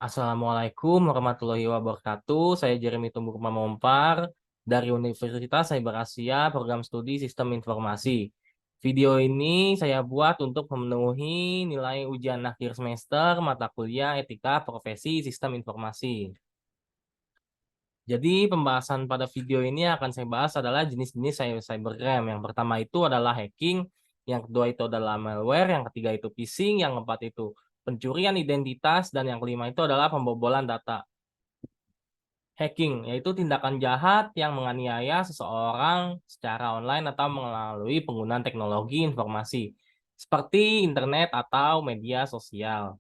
Assalamualaikum warahmatullahi wabarakatuh. Saya Jeremy Tumbuk Mamompar dari Universitas Cyber Asia, Program Studi Sistem Informasi. Video ini saya buat untuk memenuhi nilai ujian akhir semester mata kuliah Etika Profesi Sistem Informasi. Jadi pembahasan pada video ini akan saya bahas adalah jenis-jenis cybercrime. Yang pertama itu adalah hacking, yang kedua itu adalah malware, yang ketiga itu phishing, yang keempat itu pencurian identitas, dan yang kelima itu adalah pembobolan data. Hacking yaitu tindakan jahat yang menganiaya seseorang secara online atau melalui penggunaan teknologi informasi seperti internet atau media sosial.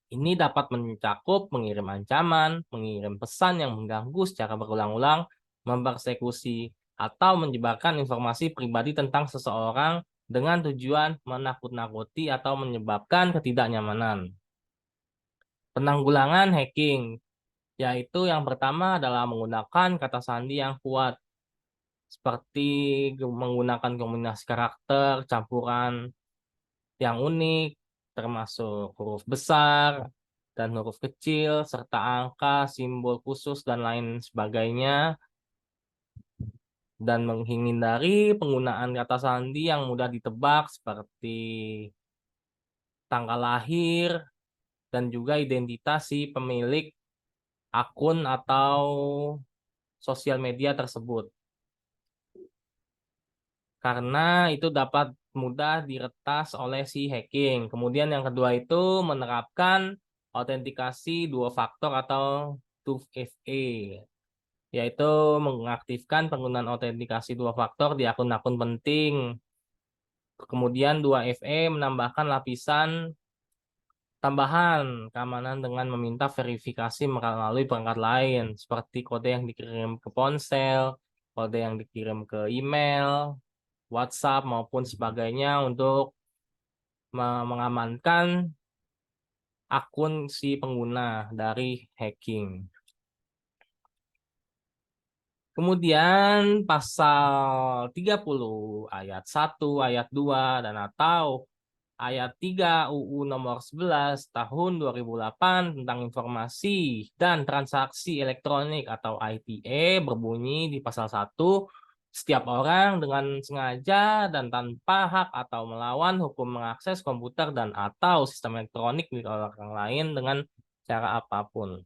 Ini dapat mencakup mengirim ancaman, mengirim pesan yang mengganggu secara berulang-ulang, mempersekusi, atau menyebarkan informasi pribadi tentang seseorang dengan tujuan menakut-nakuti atau menyebabkan ketidaknyamanan. Penanggulangan hacking yaitu yang pertama adalah menggunakan kata sandi yang kuat, seperti menggunakan kombinasi karakter, campuran yang unik, termasuk huruf besar dan huruf kecil, serta angka, simbol khusus, dan lain sebagainya, dan menghindari penggunaan kata sandi yang mudah ditebak, seperti tanggal lahir, dan juga identitas si pemilik akun atau sosial media tersebut. Karena itu dapat mudah diretas oleh si hacking. Kemudian yang kedua itu menerapkan autentikasi dua faktor atau 2FA, yaitu mengaktifkan penggunaan autentikasi dua faktor di akun-akun penting. Kemudian 2FA menambahkan lapisan tambahan keamanan dengan meminta verifikasi melalui perangkat lain, seperti kode yang dikirim ke ponsel, kode yang dikirim ke email, WhatsApp maupun sebagainya untuk mengamankan akun si pengguna dari hacking. Kemudian pasal 30 ayat 1, ayat 2 dan atau ayat 3 UU nomor 11 tahun 2008 tentang informasi dan transaksi elektronik atau ITE berbunyi di pasal 1, setiap orang dengan sengaja dan tanpa hak atau melawan hukum mengakses komputer dan atau sistem elektronik milik orang lain dengan cara apapun.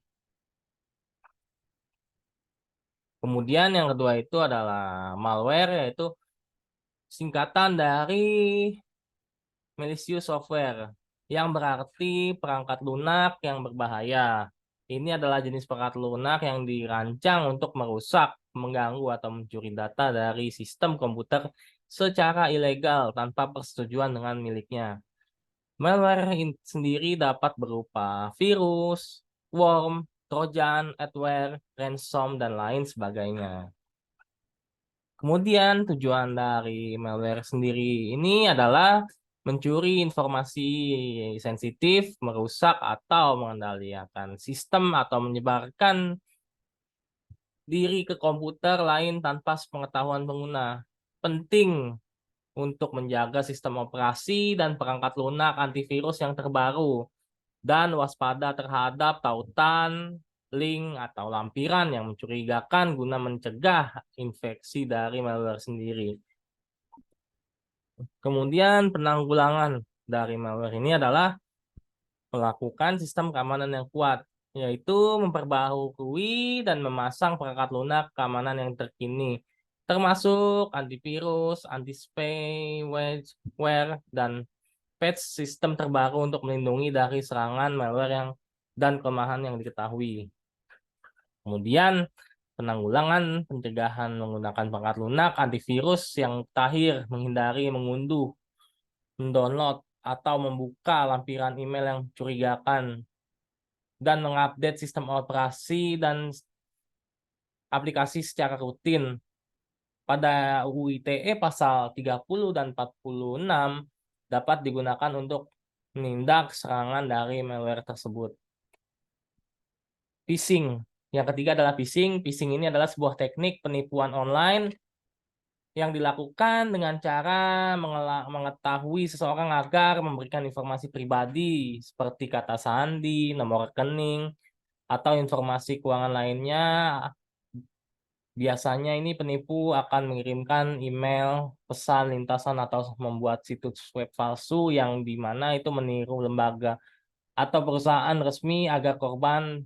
Kemudian yang kedua itu adalah malware, yaitu singkatan dari malicious software, yang berarti perangkat lunak yang berbahaya. Ini adalah jenis perangkat lunak yang dirancang untuk merusak, mengganggu, atau mencuri data dari sistem komputer secara ilegal tanpa persetujuan dengan miliknya. Malware sendiri dapat berupa virus, worm, trojan, adware, ransom, dan lain sebagainya. Kemudian tujuan dari malware sendiri ini adalah mencuri informasi sensitif, merusak atau mengendalikan sistem atau menyebarkan diri ke komputer lain tanpa sepengetahuan pengguna. Penting untuk menjaga sistem operasi dan perangkat lunak antivirus yang terbaru dan waspada terhadap tautan, link, atau lampiran yang mencurigakan guna mencegah infeksi dari malware sendiri. Kemudian penanggulangan dari malware ini adalah melakukan sistem keamanan yang kuat, yaitu memperbaharui dan memasang perangkat lunak keamanan yang terkini, termasuk antivirus, anti-spyware, dan patch sistem terbaru untuk melindungi dari serangan malware dan kelemahan yang diketahui. Kemudian penanggulangan pencegahan menggunakan perangkat lunak antivirus yang terakhir menghindari mengunduh, mendownload, atau membuka lampiran email yang mencurigakan, dan mengupdate sistem operasi dan aplikasi secara rutin. Pada UU ITE pasal 30 dan 46 dapat digunakan untuk menindak serangan dari malware tersebut. Phishing. Yang ketiga adalah phishing. Phishing ini adalah sebuah teknik penipuan online yang dilakukan dengan cara mengetahui seseorang agar memberikan informasi pribadi seperti kata sandi, nomor rekening, atau informasi keuangan lainnya. Biasanya ini penipu akan mengirimkan email, pesan lintasan, atau membuat situs web palsu yang dimana itu meniru lembaga atau perusahaan resmi agar korban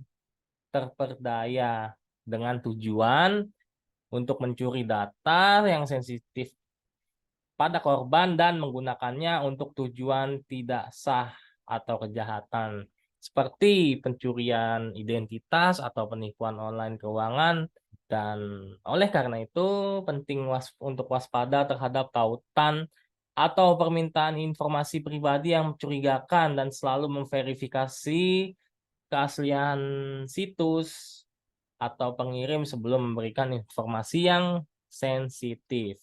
terperdaya dengan tujuan untuk mencuri data yang sensitif pada korban dan menggunakannya untuk tujuan tidak sah atau kejahatan seperti pencurian identitas atau penipuan online keuangan. Dan oleh karena itu penting untuk waspada terhadap tautan atau permintaan informasi pribadi yang mencurigakan dan selalu memverifikasi keaslian situs atau pengirim sebelum memberikan informasi yang sensitif.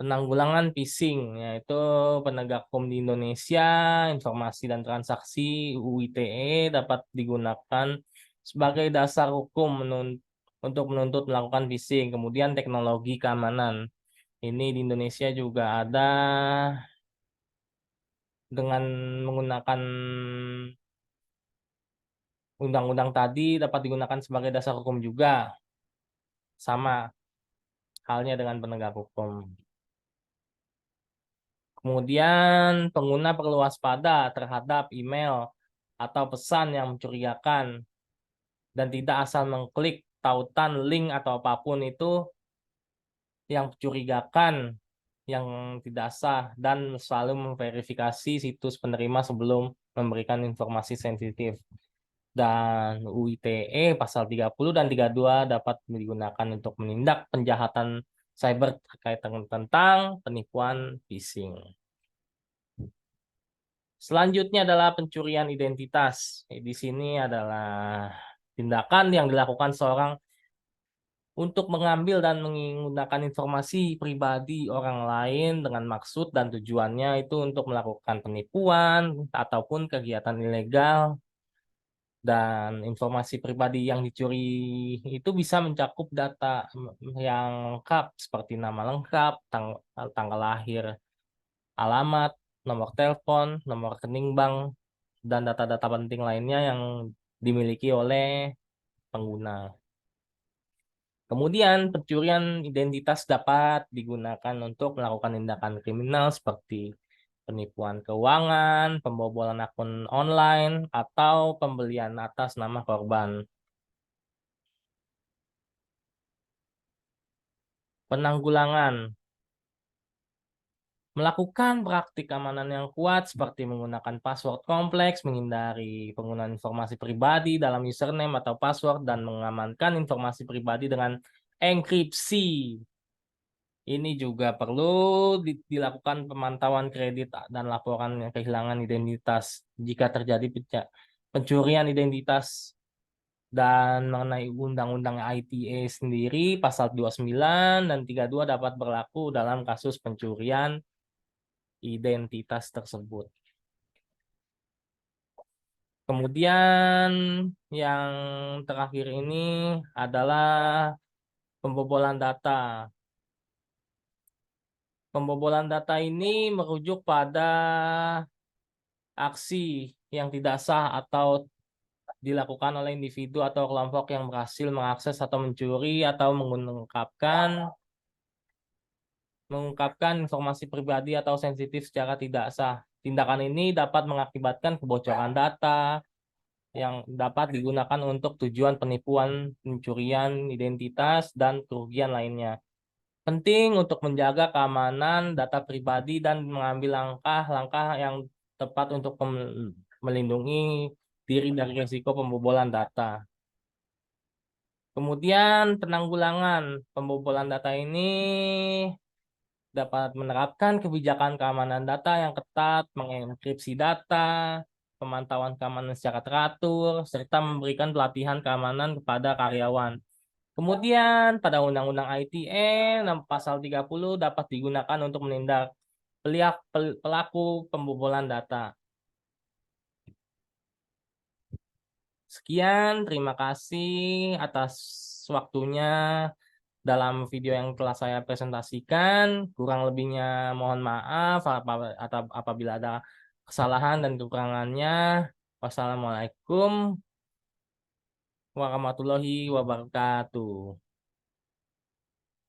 Penanggulangan phishing, yaitu penegak hukum di Indonesia, informasi dan transaksi UU ITE dapat digunakan sebagai dasar hukum untuk menuntut melakukan phishing. Kemudian teknologi keamanan. Ini di Indonesia juga ada dengan menggunakan undang-undang tadi dapat digunakan sebagai dasar hukum juga. Sama halnya dengan penegak hukum. Kemudian pengguna perlu waspada terhadap email atau pesan yang mencurigakan dan tidak asal mengklik tautan link atau apapun itu yang mencurigakan, yang tidak sah, dan selalu memverifikasi situs penerima sebelum memberikan informasi sensitif. Dan UU ITE pasal 30 dan 32 dapat digunakan untuk menindak penjahatan cyber terkait tentang penipuan phishing. Selanjutnya adalah pencurian identitas. Di sini adalah tindakan yang dilakukan seorang untuk mengambil dan menggunakan informasi pribadi orang lain dengan maksud dan tujuannya itu untuk melakukan penipuan ataupun kegiatan ilegal. Dan informasi pribadi yang dicuri itu bisa mencakup data yang lengkap seperti nama lengkap, tanggal lahir, alamat, nomor telepon, nomor rekening bank, dan data-data penting lainnya yang dimiliki oleh pengguna. Kemudian pencurian identitas dapat digunakan untuk melakukan tindakan kriminal seperti penipuan keuangan, pembobolan akun online, atau pembelian atas nama korban. Penanggulangan. Melakukan praktik keamanan yang kuat seperti menggunakan password kompleks, menghindari penggunaan informasi pribadi dalam username atau password, dan mengamankan informasi pribadi dengan enkripsi. Ini juga perlu dilakukan pemantauan kredit dan laporan kehilangan identitas jika terjadi pencurian identitas. Dan mengenai Undang-Undang ITE sendiri, pasal 29 dan 32 dapat berlaku dalam kasus pencurian identitas tersebut. Kemudian yang terakhir ini adalah pembobolan data. Pembobolan data ini merujuk pada aksi yang tidak sah atau dilakukan oleh individu atau kelompok yang berhasil mengakses atau mencuri atau mengungkapkan informasi pribadi atau sensitif secara tidak sah. Tindakan ini dapat mengakibatkan kebocoran data yang dapat digunakan untuk tujuan penipuan, pencurian identitas, dan kerugian lainnya. Penting untuk menjaga keamanan data pribadi dan mengambil langkah-langkah yang tepat untuk melindungi diri dari risiko pembobolan data. Kemudian penanggulangan pembobolan data ini dapat menerapkan kebijakan keamanan data yang ketat, mengenkripsi data, pemantauan keamanan secara teratur, serta memberikan pelatihan keamanan kepada karyawan. Kemudian pada Undang-Undang ITE pasal 30 dapat digunakan untuk menindak pelaku pembobolan data. Sekian, terima kasih atas waktunya. dalam video yang telah saya presentasikan. Kurang lebihnya mohon maaf apabila ada kesalahan dan kekurangannya. Wassalamualaikum warahmatullahi wabarakatuh.